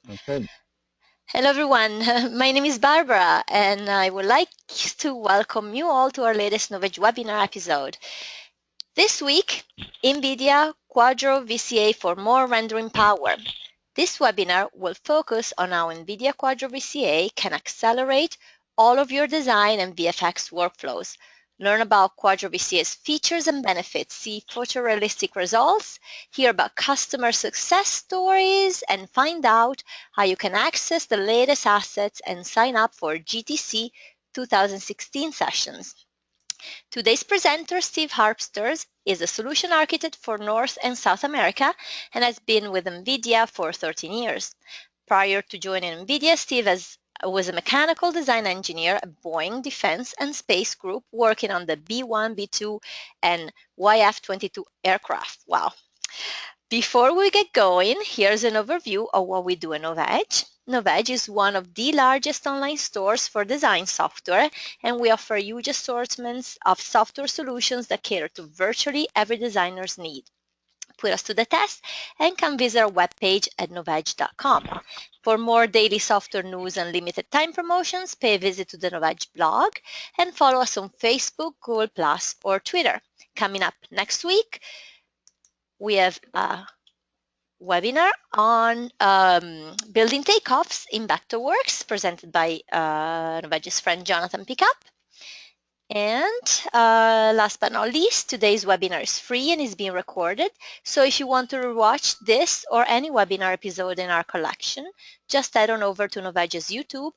Okay. Hello everyone, my name is Barbara and I would like to welcome you all to our latest Novedge webinar episode. This week, NVIDIA Quadro VCA for more rendering power. This webinar will focus on how NVIDIA Quadro VCA can accelerate all of your design and VFX workflows. Learn about Quadro VCA's features and benefits, see photorealistic results, hear about customer success stories, and find out how you can access the latest assets and sign up for GTC 2016 sessions. Today's presenter, Steve Harpster, is a solution architect for North and South America and has been with NVIDIA for 13 years. Prior to joining NVIDIA, Steve was a mechanical design engineer at Boeing Defense and Space Group working on the B-1, B-2, and YF-22 aircraft. Wow. Before we get going, here's an overview of what we do at Novedge. Novedge is one of the largest online stores for design software, and we offer huge assortments of software solutions that cater to virtually every designer's need. Put us to the test and come visit our webpage at novedge.com. For more daily software news and limited time promotions, pay a visit to the Novedge blog and follow us on Facebook, Google+, or Twitter. Coming up next week, we have a webinar on building takeoffs in Vectorworks presented by Novedge's friend Jonathan Pickup. And last but not least, today's webinar is free and is being recorded. So if you want to watch this or any webinar episode in our collection, just head on over to Novedge's YouTube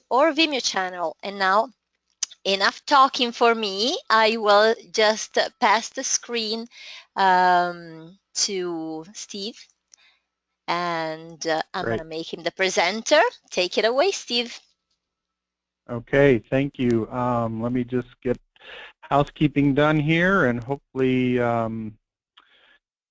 or Vimeo channel. And now, enough talking for me. I will just pass the screen to Steve. And I'm going Great. to make him the presenter. Take it away, Steve. Okay, thank you. Let me just get housekeeping done here, and hopefully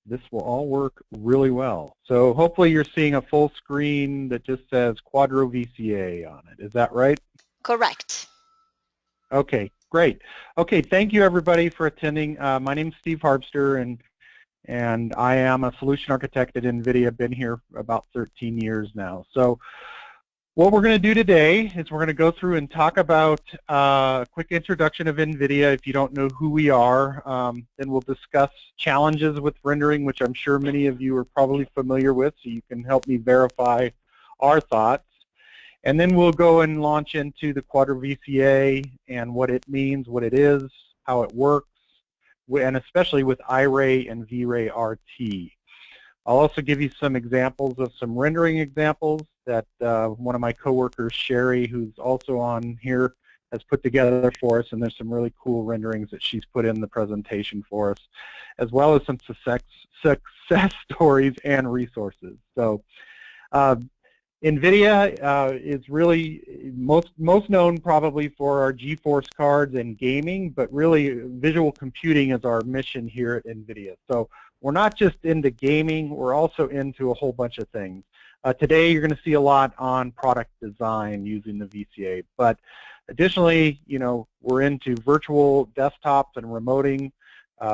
this will all work really well. So hopefully you're seeing a full screen that just says Quadro VCA on it. Is that right? Correct. Okay, great. Okay, thank you everybody for attending. My name is Steve Harpster, and I am a solution architect at NVIDIA. I've been here for about 13 years now. So what we're going to do today is we're going to go through and talk about a quick introduction of NVIDIA. If you don't know who we are, then we'll discuss challenges with rendering, which I'm sure many of you are probably familiar with, so you can help me verify our thoughts. And then we'll go and launch into the Quadro VCA and what it means, what it is, how it works, and especially with iRay and V-Ray RT. I'll also give you some examples of some rendering examples that one of my coworkers, Sherry, who's also on here, has put together for us, and there's some really cool renderings that she's put in the presentation for us, as well as some success stories and resources. So NVIDIA is really most known probably for our GeForce cards and gaming, but really visual computing is our mission here at NVIDIA. So we're not just into gaming, we're also into a whole bunch of things. Today you're going to see a lot on product design using the VCA, but additionally, you know, we're into virtual desktops and remoting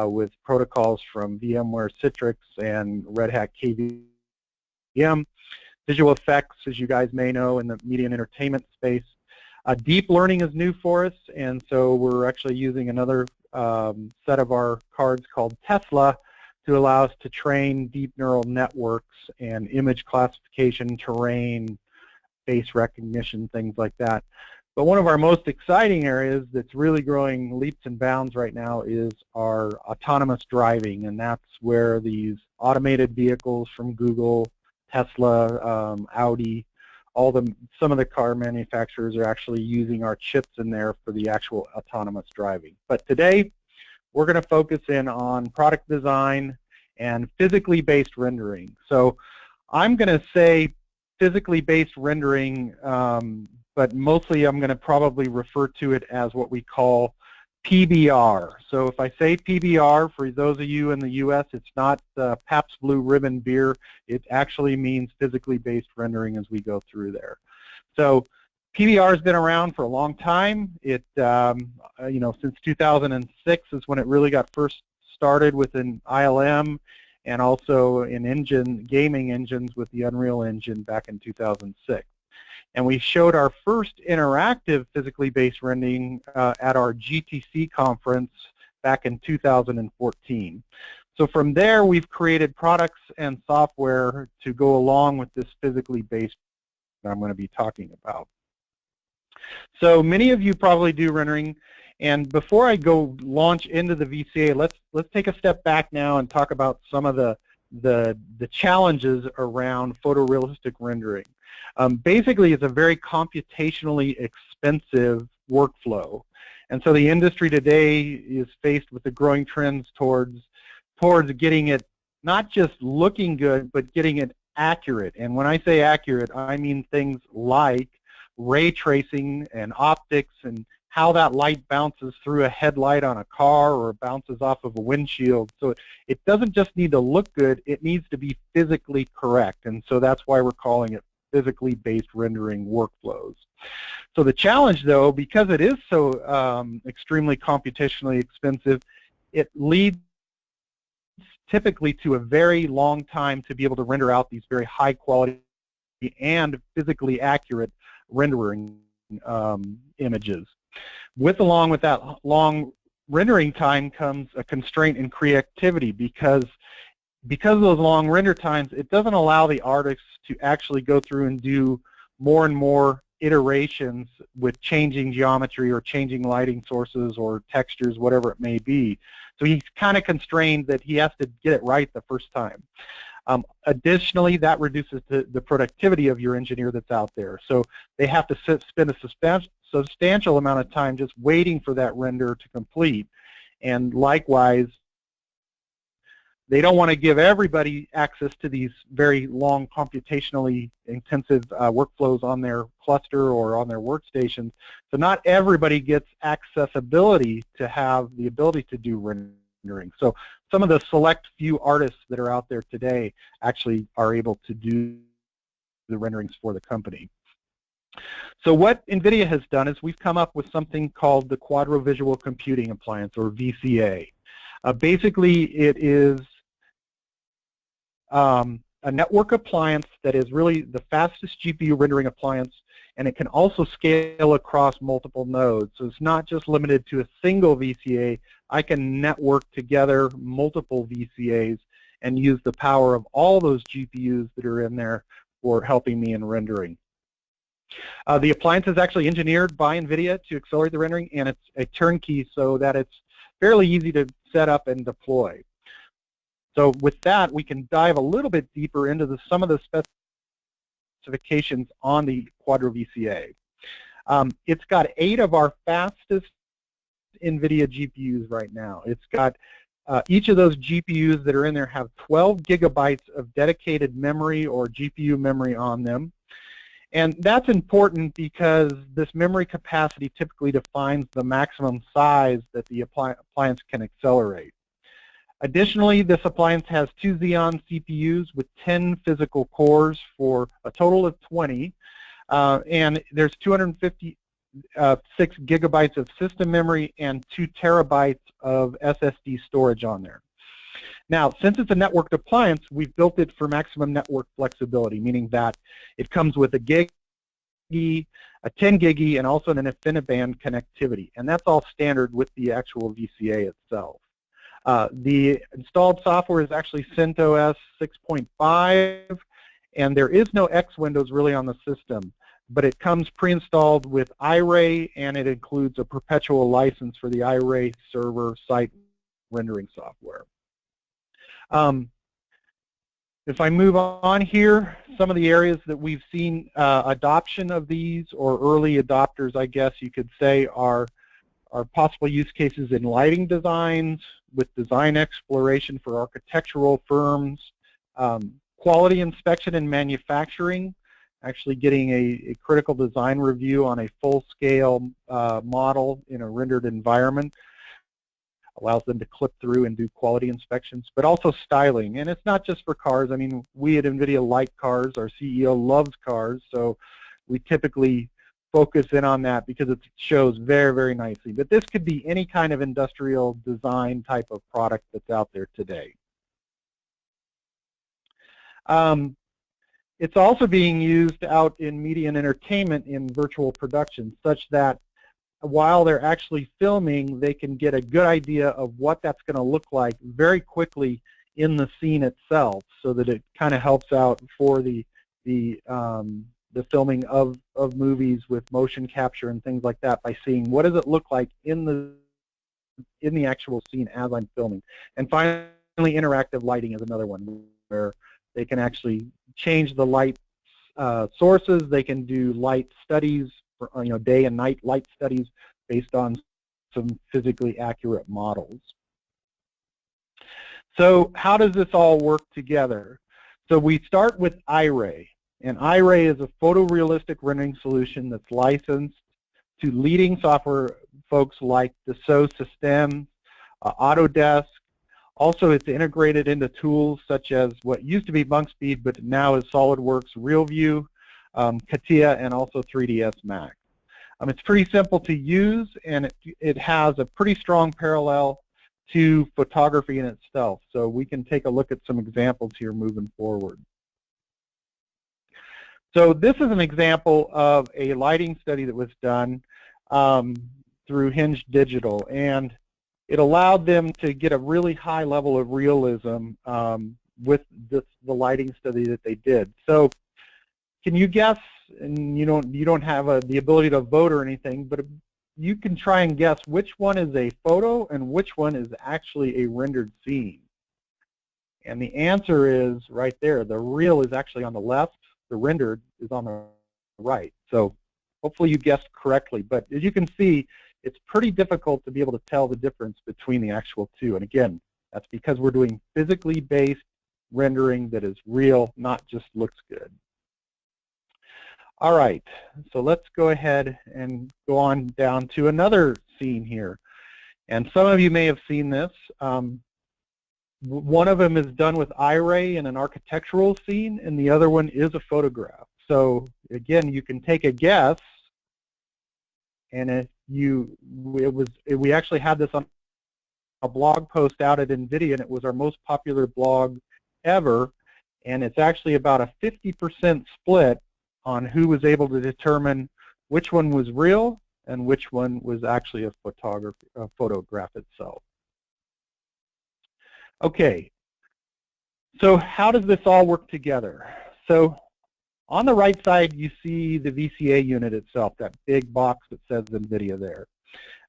with protocols from VMware Citrix and Red Hat KVM. Visual effects, as you guys may know, in the media and entertainment space. Deep learning is new for us, and so we're actually using another set of our cards called Tesla to allow us to train deep neural networks and image classification, terrain, face recognition, things like that. But one of our most exciting areas that's really growing leaps and bounds right now is our autonomous driving, and that's where these automated vehicles from Google, Tesla, Audi, some of the car manufacturers are actually using our chips in there for the actual autonomous driving. But today, we're going to focus in on product design and physically based rendering. So I'm going to say physically based rendering, but mostly I'm going to probably refer to it as what we call PBR. So if I say PBR, for those of you in the U.S., it's not Pabst Blue Ribbon beer. It actually means physically based rendering as we go through there. So PBR has been around for a long time. It, you know, since 2006 is when it really got first started with an ILM, and also in gaming engines with the Unreal Engine back in 2006. And we showed our first interactive physically based rendering at our GTC conference back in 2014. So from there, we've created products and software to go along with this physically based that I'm going to be talking about. So many of you probably do rendering, and before I go launch into the VCA, let's take a step back now and talk about some of the challenges around photorealistic rendering. Basically, it's a very computationally expensive workflow, and so the industry today is faced with the growing trends towards getting it not just looking good, but getting it accurate. And when I say accurate, I mean things like ray tracing and optics and how that light bounces through a headlight on a car or bounces off of a windshield. So it doesn't just need to look good, it needs to be physically correct. And so that's why we're calling it physically based rendering workflows. So the challenge, though, because it is so extremely computationally expensive, it leads typically to a very long time to be able to render out these very high quality and physically accurate rendering images. Along with that long rendering time comes a constraint in creativity because of those long render times, it doesn't allow the artists to actually go through and do more and more iterations with changing geometry or changing lighting sources or textures, whatever it may be. So he's kind of constrained that he has to get it right the first time. Additionally, that reduces the productivity of your engineer that's out there. So they have to spend a substantial amount of time just waiting for that render to complete. And likewise, they don't want to give everybody access to these very long computationally intensive workflows on their cluster or on their workstations. So not everybody gets accessibility to have the ability to do rendering. So some of the select few artists that are out there today actually are able to do the renderings for the company. So what NVIDIA has done is we've come up with something called the Quadro Visual Computing Appliance, or VCA. Basically, it is a network appliance that is really the fastest GPU rendering appliance, and it can also scale across multiple nodes. So it's not just limited to a single VCA. I can network together multiple VCAs and use the power of all those GPUs that are in there for helping me in rendering. The appliance is actually engineered by NVIDIA to accelerate the rendering, and it's a turnkey so that it's fairly easy to set up and deploy. So with that, we can dive a little bit deeper into some of the specifications on the Quadro VCA. It's got 8 of our fastest NVIDIA GPUs right now. It's got each of those GPUs that are in there have 12 gigabytes of dedicated memory or GPU memory on them. And that's important because this memory capacity typically defines the maximum size that the appliance can accelerate. Additionally, this appliance has 2 Xeon CPUs with 10 physical cores for a total of 20, and there's 256 gigabytes of system memory and 2 terabytes of SSD storage on there. Now, since it's a networked appliance, we've built it for maximum network flexibility, meaning that it comes with a gig, a 10 gig, and also an InfiniBand connectivity, and that's all standard with the actual VCA itself. The installed software is actually CentOS 6.5, and there is no X Windows really on the system, but it comes pre-installed with iRay, and it includes a perpetual license for the iRay server site rendering software. If I move on here, some of the areas that we've seen adoption of these, or early adopters, I guess you could say, are possible use cases in lighting designs, with design exploration for architectural firms, quality inspection and manufacturing, actually getting a critical design review on a full-scale model in a rendered environment allows them to clip through and do quality inspections, but also styling. And it's not just for cars. I mean, we at NVIDIA like cars. Our CEO loves cars, so we typically focus in on that because it shows very, very nicely. But this could be any kind of industrial design type of product that's out there today. It's also being used out in media and entertainment in virtual production, such that while they're actually filming, they can get a good idea of what that's going to look like very quickly in the scene itself, so that it kind of helps out for the filming of movies with motion capture and things like that, by seeing what does it look like in the actual scene as I'm filming. And finally, interactive lighting is another one, where they can actually change the light sources. They can do light studies, for, day and night light studies based on some physically accurate models. So how does this all work together? So we start with iRay, and iRay is a photorealistic rendering solution that's licensed to leading software folks like Dassault Systèmes, Autodesk. Also, it's integrated into tools such as what used to be Monkspeed, but now is SolidWorks RealView, CATIA, and also 3ds Max. It's pretty simple to use, and it has a pretty strong parallel to photography in itself. So we can take a look at some examples here moving forward. So this is an example of a lighting study that was done through Hinge Digital, and it allowed them to get a really high level of realism with the lighting study that they did. So can you guess, and you don't have the ability to vote or anything, but you can try and guess which one is a photo and which one is actually a rendered scene. And the answer is right there. The real is actually on the left, the rendered is on the right. So hopefully you guessed correctly, but as you can see, it's pretty difficult to be able to tell the difference between the actual two. And again, that's because we're doing physically based rendering that is real, not just looks good. All right, so let's go ahead and go on down to another scene here. And some of you may have seen this. One of them is done with iRay in an architectural scene, and the other one is a photograph. So again, you can take a guess, and we actually had this on a blog post out at NVIDIA, and it was our most popular blog ever, and it's actually about a 50% split on who was able to determine which one was real and which one was actually a photograph itself. Okay, so how does this all work together? So on the right side, you see the VCA unit itself, that big box that says NVIDIA there.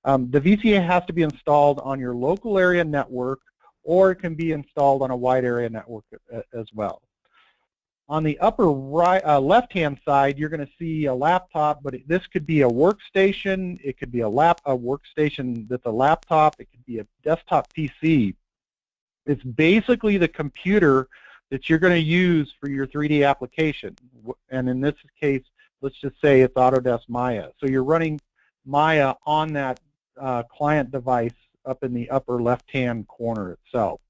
The VCA has to be installed on your local area network, or it can be installed on a wide area network as well. On the upper right, left-hand side, you're going to see a laptop, but this could be a workstation. It could be a workstation that's a laptop. It could be a desktop PC. It's basically the computer that you're going to use for your 3D application. And in this case, let's just say it's Autodesk Maya. So you're running Maya on that client device up in the upper left-hand corner itself.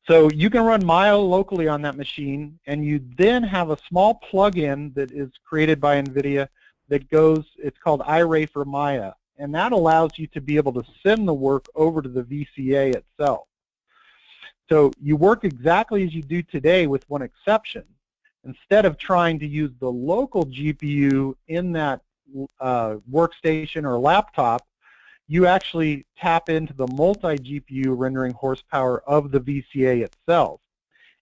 So you can run Maya locally on that machine, and you then have a small plug-in that is created by NVIDIA that goes, it's called iRay for Maya, and that allows you to be able to send the work over to the VCA itself. So you work exactly as you do today, with one exception. Instead of trying to use the local GPU in that workstation or laptop, you actually tap into the multi-GPU rendering horsepower of the VCA itself.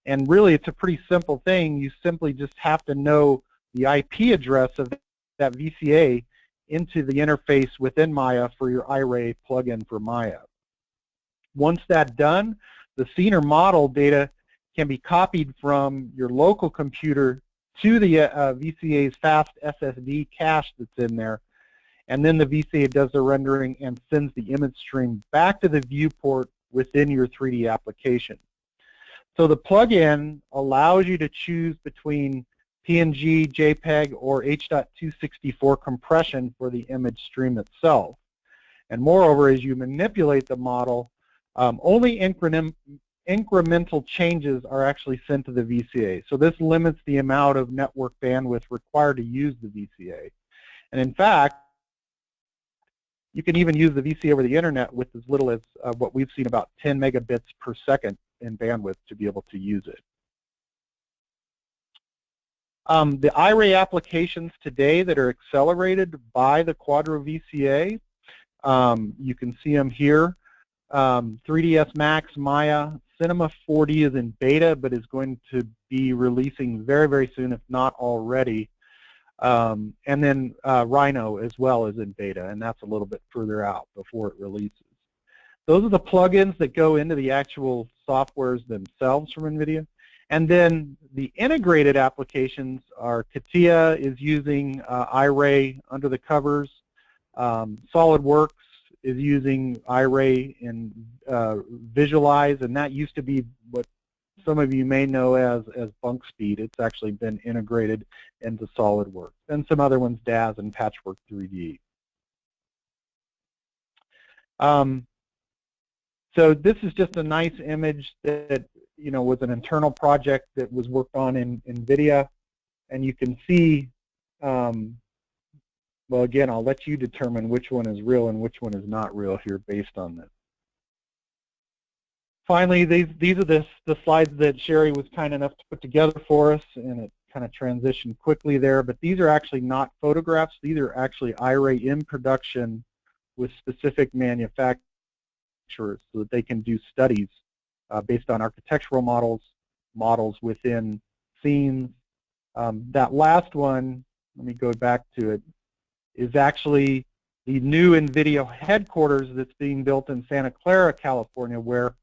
And really, it's a pretty simple thing. You simply just have to know the IP address of that VCA into the interface within Maya for your iRay plugin for Maya. Once that's done, the scene or model data can be copied from your local computer to the VCA's fast SSD cache that's in there, and then the VCA does the rendering and sends the image stream back to the viewport within your 3D application. So the plugin allows you to choose between PNG, JPEG, or H.264 compression for the image stream itself. And moreover, as you manipulate the model, only incremental changes are actually sent to the VCA. So this limits the amount of network bandwidth required to use the VCA. And in fact, you can even use the VCA over the internet with as little as what we've seen, about 10 megabits per second in bandwidth, to be able to use it. The iRay applications today that are accelerated by the Quadro VCA, you can see them here. 3ds Max, Maya, Cinema 4D is in beta, but is going to be releasing very, very soon, if not already. And then Rhino as well is in beta, and that's a little bit further out before it releases. Those are the plugins that go into the actual softwares themselves from NVIDIA. And then the integrated applications are CATIA is using iRay under the covers. SolidWorks is using iRay in Visualize, and that used to be what some of you may know as bunk speed. It's actually been integrated into SolidWorks. And some other ones, DAZ and Patchwork 3D. So this is just a nice image that was an internal project that was worked on in NVIDIA, and you can see. Well, again, I'll let you determine which one is real and which one is not real here based on this. Finally, these are the slides that Sherry was kind enough to put together for us, and it kind of transitioned quickly there. But these are actually not photographs. These are actually iRay in production with specific manufacturers so that they can do studies based on architectural models within scenes. That last one, let me go back to it, is actually the new NVIDIA headquarters that's being built in Santa Clara, California, where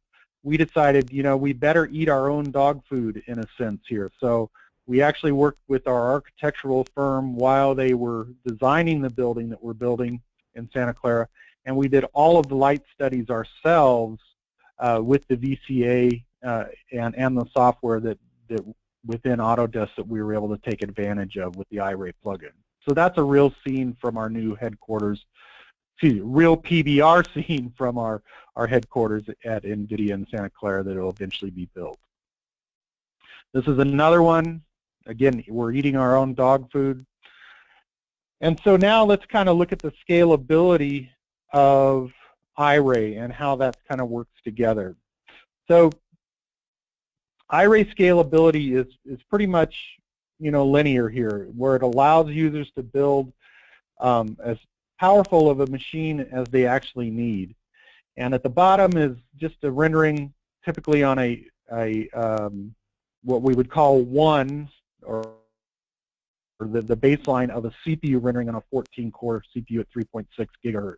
we decided, we better eat our own dog food in a sense here. So we actually worked with our architectural firm while they were designing the building that we're building in Santa Clara, and we did all of the light studies ourselves with the VCA and the software that within Autodesk that we were able to take advantage of with the iRay plugin. So that's a real scene from our new headquarters, real PBR scene from our headquarters at NVIDIA in Santa Clara that will eventually be built. This is another one. Again, we're eating our own dog food. And so now let's kind of look at the scalability of iRay and how that kind of works together. So iRay scalability is pretty much linear here, where it allows users to build as powerful of a machine as they actually need. And at the bottom is just a rendering, typically on a what we would call one, or the baseline of a CPU rendering on a 14-core CPU at 3.6 gigahertz.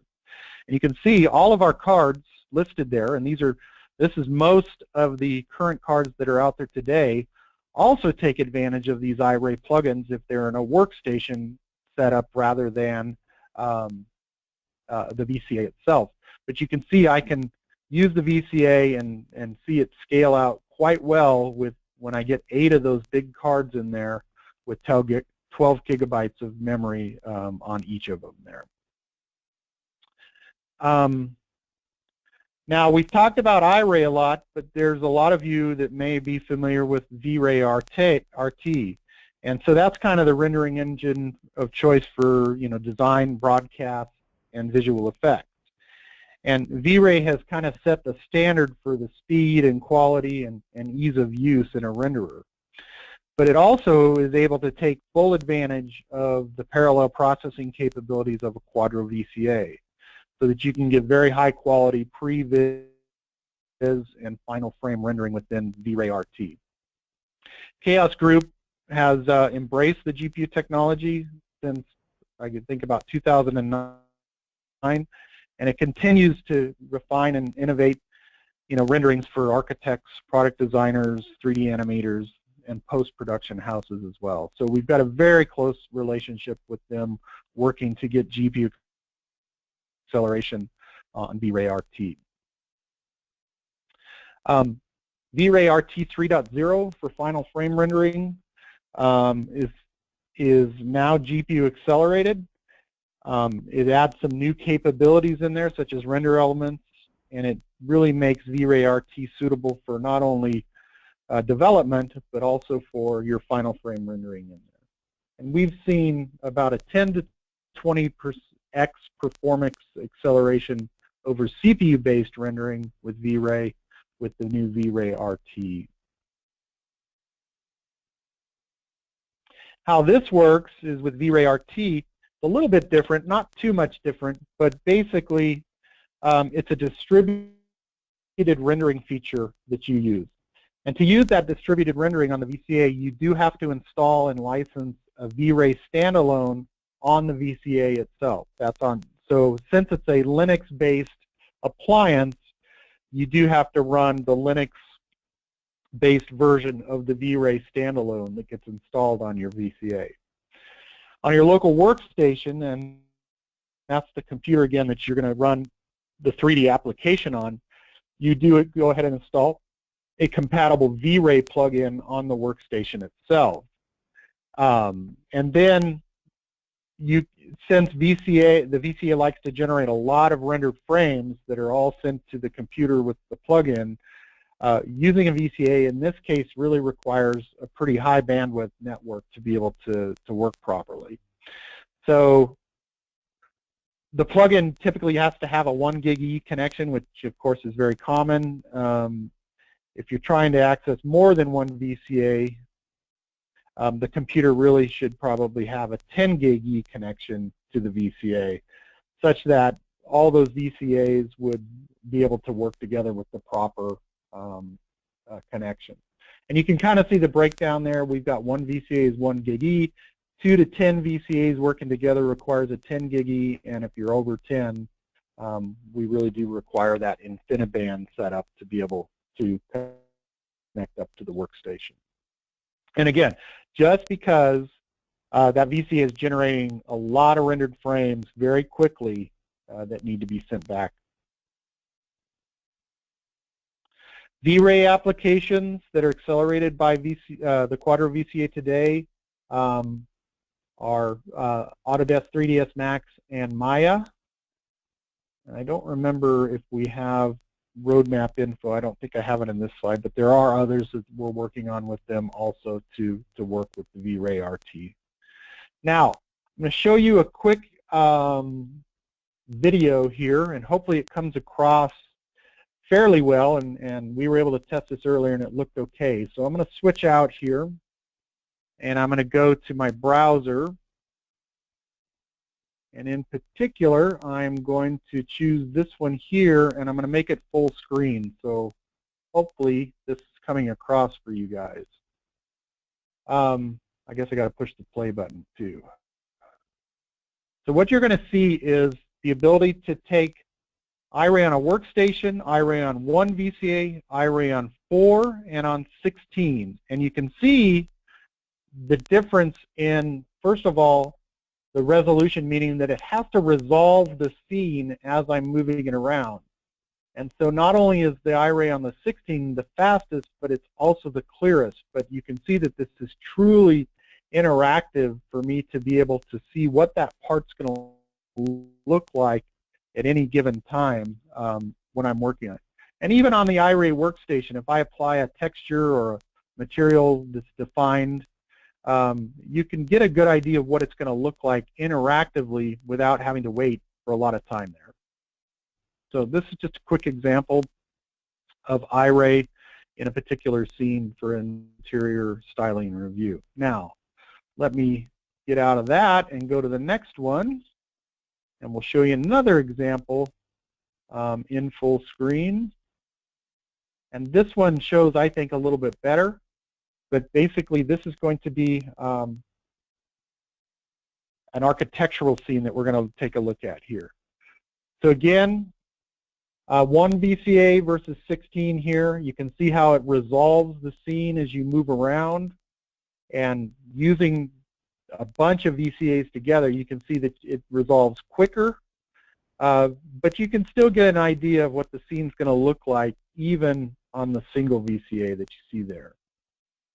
And you can see all of our cards listed there, and this is most of the current cards that are out there today. Also take advantage of these iRay plugins if they're in a workstation setup rather than the VCA itself. But you can see I can use the VCA and see it scale out quite well with when I get 8 of those big cards in there with 12 gigabytes of memory on each of them there. Now, we've talked about iRay a lot, but there's a lot of you that may be familiar with V-Ray RT. And so that's kind of the rendering engine of choice for design, broadcast, and visual effects. And V-Ray has kind of set the standard for the speed and quality and ease of use in a renderer. But it also is able to take full advantage of the parallel processing capabilities of a Quadro VCA, so that you can get very high quality pre-viz and final frame rendering within V-Ray RT. Chaos Group has embraced the GPU technology since, I could think, about 2009, and it continues to refine and innovate renderings for architects, product designers, 3D animators, and post-production houses as well. So we've got a very close relationship with them, working to get GPU acceleration on V-Ray RT. V-Ray RT 3.0 for final frame rendering is now GPU accelerated. It adds some new capabilities in there, such as render elements, and it really makes V-Ray RT suitable for not only development, but also for your final frame rendering in there. And we've seen about a 10 to 20% X performance acceleration over CPU-based rendering with V-Ray, with the new V-Ray RT. How this works is with V-Ray RT, it's a little bit different, not too much different, but basically it's a distributed rendering feature that you use. And to use that distributed rendering on the VCA, you do have to install and license a V-Ray standalone on the VCA itself. So since it's a Linux-based appliance, you do have to run the Linux-based version of the V-Ray standalone that gets installed on your VCA. On your local workstation, and that's the computer again that you're going to run the 3D application on, you go ahead and install a compatible V-Ray plugin on the workstation itself. And then since the VCA likes to generate a lot of rendered frames that are all sent to the computer with the plugin, using a VCA in this case really requires a pretty high bandwidth network to be able to work properly. So the plugin typically has to have a 1 gig E connection, which of course is very common. If you're trying to access more than one VCA, the computer really should probably have a 10 gig E connection to the VCA, such that all those VCAs would be able to work together with the proper connection. And you can kind of see the breakdown there. We've got one VCA is 1 gig E, 2 to 10 VCAs working together requires a 10 gig E, and if you're over 10, we really do require that InfiniBand setup to be able to connect up to the workstation. And again, just because that VCA is generating a lot of rendered frames very quickly that need to be sent back. V-Ray applications that are accelerated by the Quadro VCA today are Autodesk 3ds Max and Maya. And I don't remember if we have roadmap info. I don't think I have it in this slide, but there are others that we're working on with them also to work with the V-Ray RT. Now, I'm going to show you a quick video here, and hopefully it comes across fairly well, and we were able to test this earlier and it looked okay. So I'm going to switch out here, and I'm going to go to my browser. And in particular, I'm going to choose this one here, and I'm going to make it full screen. So hopefully this is coming across for you guys. I guess I got to push the play button too. So what you're going to see is the ability to take iRay on a workstation, iRay on 1 VCA, iRay on 4, and on 16. And you can see the difference in, first of all, the resolution, meaning that it has to resolve the scene as I'm moving it around. And so not only is the iRay on the 16 the fastest, but it's also the clearest. But you can see that this is truly interactive for me to be able to see what that part's going to look like at any given time when I'm working on it. And even on the iRay workstation, if I apply a texture or a material that's defined, you can get a good idea of what it's going to look like interactively without having to wait for a lot of time there. So this is just a quick example of iRay in a particular scene for interior styling and review. Now, let me get out of that and go to the next one, and we'll show you another example in full screen. And this one shows, I think, a little bit better. But basically, this is going to be an architectural scene that we're going to take a look at here. So again, 1 VCA versus 16 here. You can see how it resolves the scene as you move around. And using a bunch of VCAs together, you can see that it resolves quicker. But you can still get an idea of what the scene's going to look like even on the single VCA that you see there.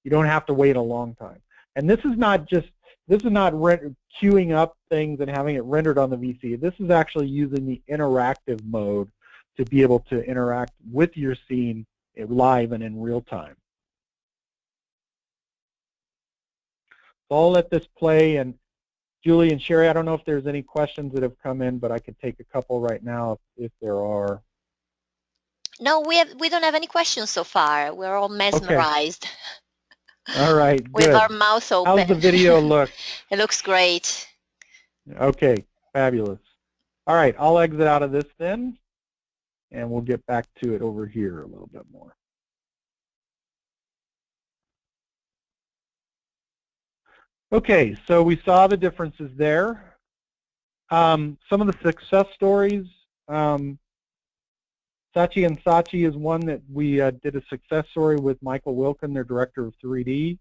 You don't have to wait a long time. And this is not queuing up things and having it rendered on the VCA. This is actually using the interactive mode to be able to interact with your scene live and in real time. So I'll let this play, and Julie and Sherry, I don't know if there's any questions that have come in, but I could take a couple right now if there are. No, we don't have any questions so far. We're all mesmerized. All right, With good. our mouth open. How's the video look? It looks great. Okay, fabulous. All right, I'll exit out of this then, and we'll get back to it over here a little bit more. Okay, so we saw the differences there. Some of the success stories. Sachi and Sachi is one that we did a success story with Michael Wilkin, their director of 3D.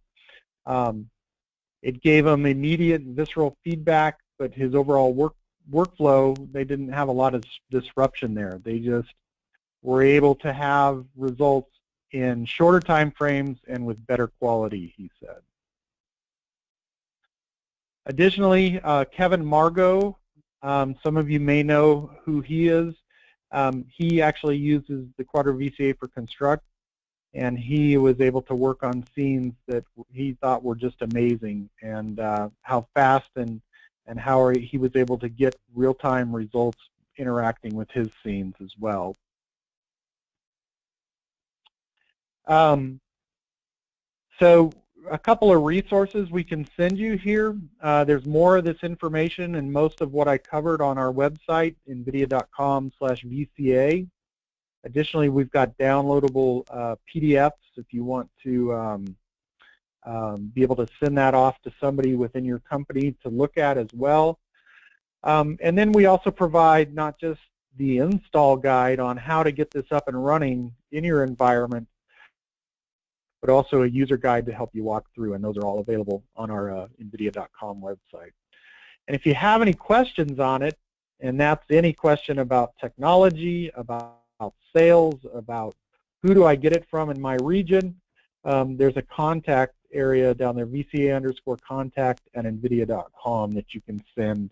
It gave him immediate visceral feedback, but his overall workflow, they didn't have a lot of disruption there. They just were able to have results in shorter time frames and with better quality, he said. Additionally, Kevin Margot, some of you may know who he is. He actually uses the Quadro VCA for Construct, and he was able to work on scenes that he thought were just amazing, and how fast and how he was able to get real-time results interacting with his scenes as well. So a couple of resources we can send you here. There's more of this information and most of what I covered on our website, nvidia.com/VCA. Additionally, we've got downloadable PDFs if you want to be able to send that off to somebody within your company to look at as well. And then we also provide not just the install guide on how to get this up and running in your environment, but also a user guide to help you walk through, and those are all available on our NVIDIA.com website. And if you have any questions on it, and that's any question about technology, about sales, about who do I get it from in my region, there's a contact area down there, VCA_contact@NVIDIA.com, that you can send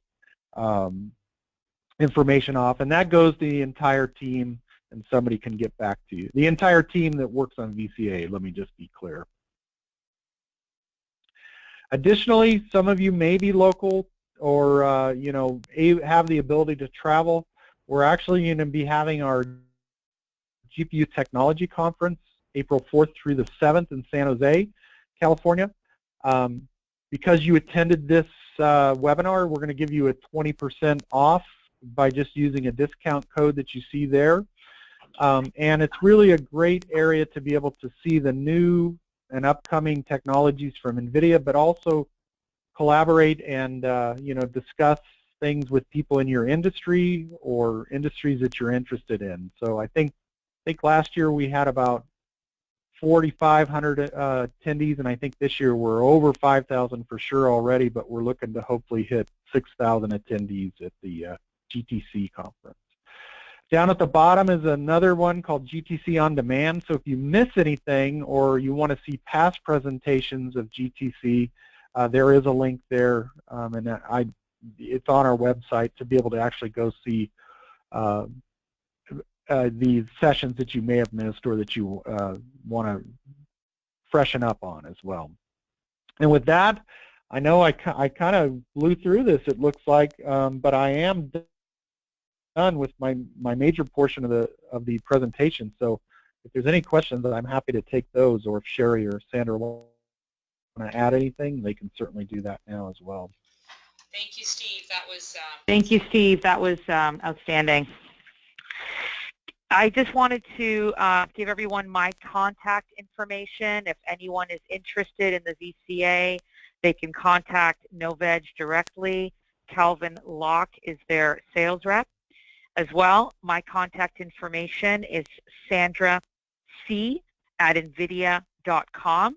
information off, and that goes to the entire team, and somebody can get back to you. The entire team that works on VCA, let me just be clear. Additionally, some of you may be local or you know, have the ability to travel. We're actually going to be having our GPU Technology Conference April 4th through the 7th in San Jose, California. Because you attended this webinar, we're going to give you a 20% off by just using a discount code that you see there. And it's really a great area to be able to see the new and upcoming technologies from NVIDIA, but also collaborate and you know, discuss things with people in your industry or industries that you're interested in. So I think last year we had about 4,500 attendees, and I think this year we're over 5,000 for sure already, but we're looking to hopefully hit 6,000 attendees at the GTC conference. Down at the bottom is another one called GTC On Demand. So if you miss anything or you want to see past presentations of GTC, there is a link there, and it's on our website to be able to actually go see the sessions that you may have missed or that you want to freshen up on as well. And with that, I know I kind of blew through this, it looks like, but I am done with my major portion of the presentation. So if there's any questions, I'm happy to take those, or if Sherry or Sandra want to add anything, they can certainly do that now as well. Thank you, Steve. That was Thank you, Steve. That was outstanding. I just wanted to give everyone my contact information. If anyone is interested in the VCA, they can contact Novedge directly. Calvin Locke is their sales rep. As well, my contact information is sandrac@nvidia.com,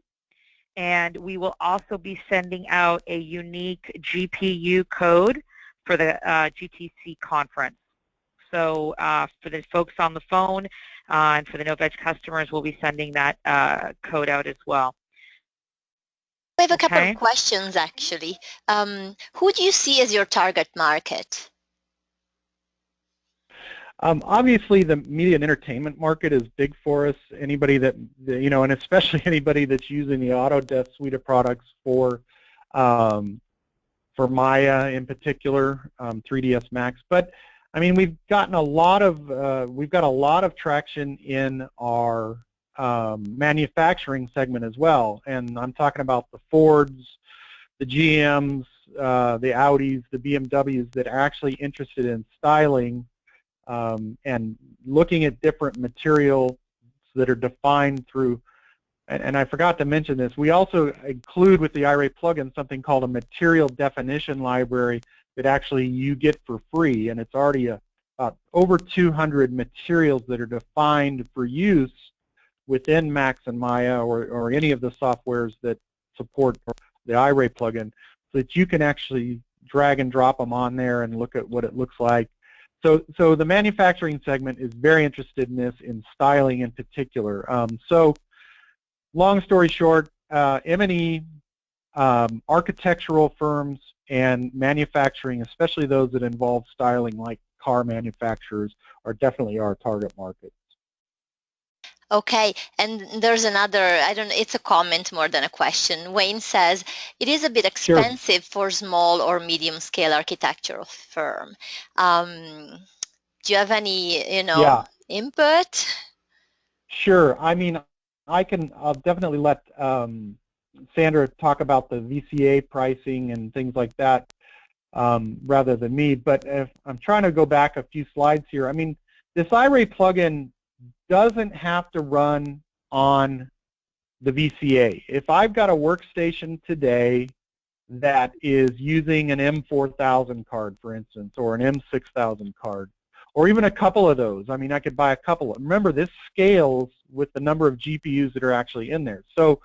and we will also be sending out a unique GPU code for the GTC conference. So for the folks on the phone and for the Novedge customers, we'll be sending that code out as well. I have a couple of questions, actually. Who do you see as your target market? Obviously, the media and entertainment market is big for us. Anybody that, you know, and especially anybody that's using the Autodesk suite of products for Maya in particular, 3ds Max. But I mean, we've got a lot of traction in our manufacturing segment as well, and I'm talking about the Fords, the GMs, the Audis, the BMWs that are actually interested in styling and looking at different materials that are defined through, and I forgot to mention this, we also include with the iRay plugin something called a material definition library that actually you get for free, and it's already over 200 materials that are defined for use within Max and Maya or any of the softwares that support the iRay plugin, so that you can actually drag and drop them on there and look at what it looks like. So the manufacturing segment is very interested in this, in styling in particular. So long story short, M&E, architectural firms, and manufacturing, especially those that involve styling like car manufacturers, are definitely our target market. Okay, and there's another, I don't know, it's a comment more than a question. Wayne says, it is a bit expensive for small or medium scale architectural firm. Do you have any, input? Sure. I mean, I'll definitely let Sandra talk about the VCA pricing and things like that rather than me, but if I'm trying to go back a few slides here. I mean, this iRay plugin doesn't have to run on the VCA. If I've got a workstation today that is using an M4000 card, for instance, or an M6000 card, or even a couple of those, I mean, I could buy a couple. Remember, this scales with the number of GPUs that are actually in there. So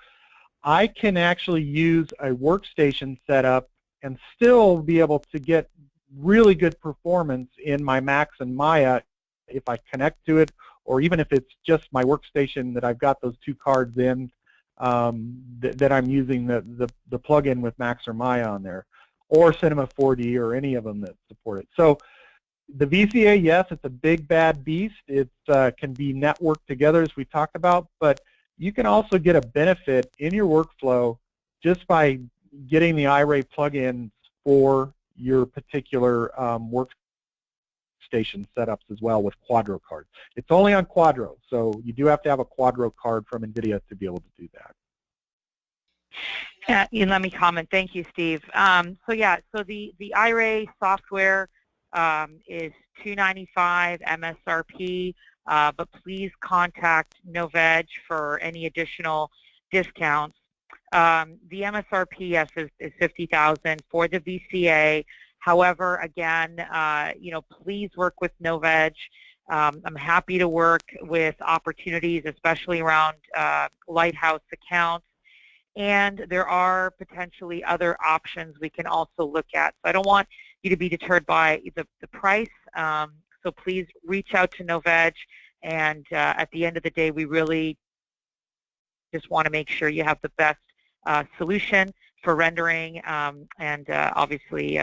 I can actually use a workstation setup and still be able to get really good performance in my Max and Maya if I connect to it, or even if it's just my workstation that I've got those two cards in that I'm using the plugin with Max or Maya on there, or Cinema 4D or any of them that support it. So the VCA, yes, it's a big bad beast. It can be networked together as we talked about, but you can also get a benefit in your workflow just by getting the iRay plugins for your particular workstation setups as well with Quadro cards. It's only on Quadro, so you do have to have a Quadro card from NVIDIA to be able to do that. Let me comment. Thank you, Steve. So the iRay software is $295 MSRP, but please contact Novedge for any additional discounts. The MSRP, yes, is $50,000 for the VCA. However, again, please work with Novedge. I'm happy to work with opportunities, especially around Lighthouse accounts. And there are potentially other options we can also look at. So I don't want you to be deterred by the price. So please reach out to Novedge. And at the end of the day, we really just want to make sure you have the best solution for rendering, and obviously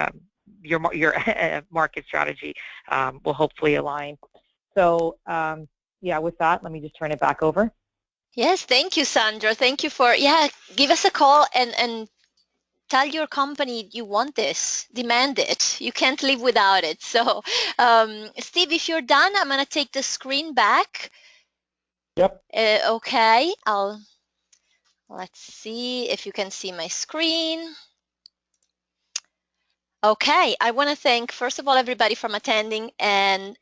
your market strategy will hopefully align. So with that, let me just turn it back over. Yes, thank you, Sandra. Thank you for, give us a call and tell your company you want this, demand it. You can't live without it. So, Steve, if you're done, I'm going to take the screen back. Yep. Okay, let's see if you can see my screen. Okay, I want to thank, first of all, everybody from attending, and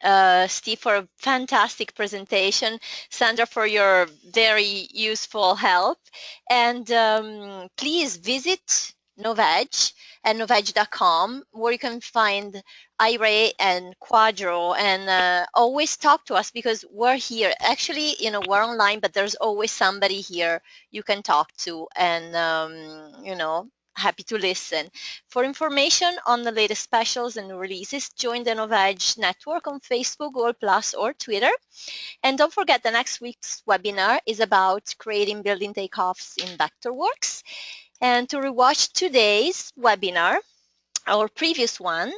Steve for a fantastic presentation, Sandra for your very useful help, and please visit Novedge and novedge.com, where you can find iRay and Quadro, and always talk to us, because we're here. Actually, we're online, but there's always somebody here you can talk to, and happy to listen. For information on the latest specials and releases, join the Novedge network on Facebook, Google+, or Twitter. And don't forget, the next week's webinar is about creating building takeoffs in Vectorworks. And to rewatch today's webinar, our previous one,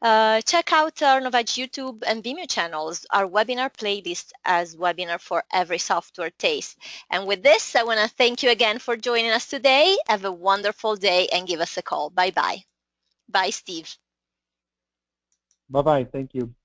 check out our Novedge YouTube and Vimeo channels, our webinar playlist as Webinar for Every Software Taste. And with this, I want to thank you again for joining us today. Have a wonderful day and give us a call. Bye-bye. Bye, Steve. Bye-bye. Thank you.